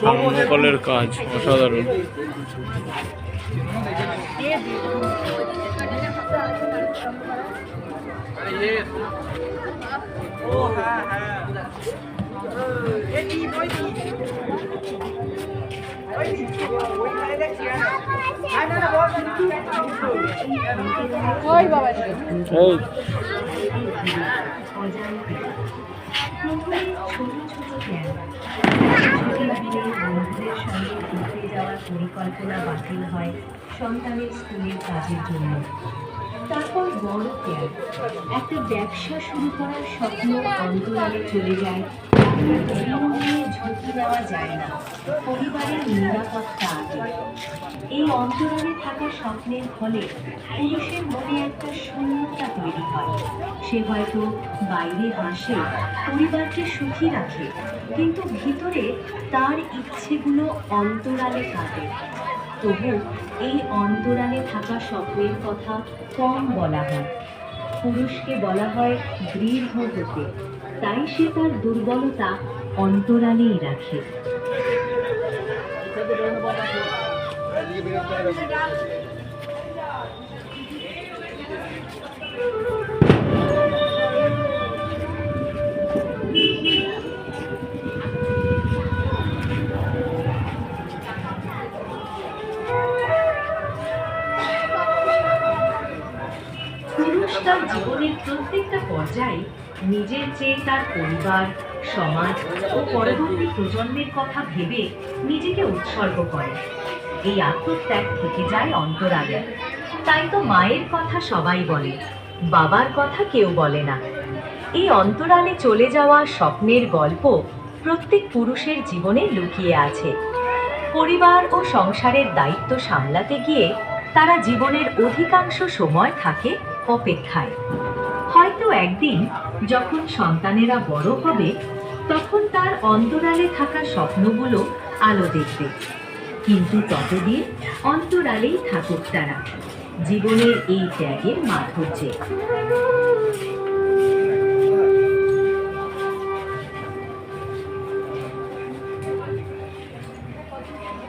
থার্মোকলের কাজ অসাধারণ। পরিকল্পনা বাতিল হয় সন্তানের স্কুলের কাজের জন্য। তারপর বড় প্ল্যান, একটা ব্যবসা শুরু করার স্বপ্ন অন্তরালে চলে যায়। ঝুঁকি দেওয়া যায় না, পরিবারের নিরাপত্তা আগে। এই অন্তরালে থাকা স্বপ্নের ফলে পুরুষের মনে একটা শূন্যতা তৈরি হয়। সে হয়তো বাইরে হাসে, পরিবারকে সুখী রাখে, কিন্তু ভিতরে তার ইচ্ছেগুলো অন্তরালে কাটে। তবু এই অন্তরালে থাকা স্বপ্নের কথা কম বলা হয়। পুরুষকে বলা হয় দৃঢ় হতে, তাই সে তার দুর্বলতা অন্তরালেই রাখে। পুরুষ তার জীবনের প্রত্যেকটা পর্যায়ে নিজের চেয়ে তার পরিবার, সমাজ ও পরবর্তী প্রজন্মের কথা ভেবে নিজেকে উৎসর্গ করে। এই আত্মত্যাগ থেকে যায় অন্তরালে। তাই তো মায়ের কথা সবাই বলে, বাবার কথা কেউ বলে না। এই অন্তরালে চলে যাওয়া স্বপ্নের গল্প প্রত্যেক পুরুষের জীবনে লুকিয়ে আছে। পরিবার ও সংসারের দায়িত্ব সামলাতে গিয়ে তারা জীবনের অধিকাংশ সময় থাকে অপেক্ষায়। হয়তো একদিন যখন সন্তানেরা বড় হবে, তখন তার অন্তরালে থাকা স্বপ্নগুলো আলো দেখবে। কিন্তু ততদিন অন্তরালেই থাকুক তারা, জীবনের এই ত্যাগের মাধুর্যে।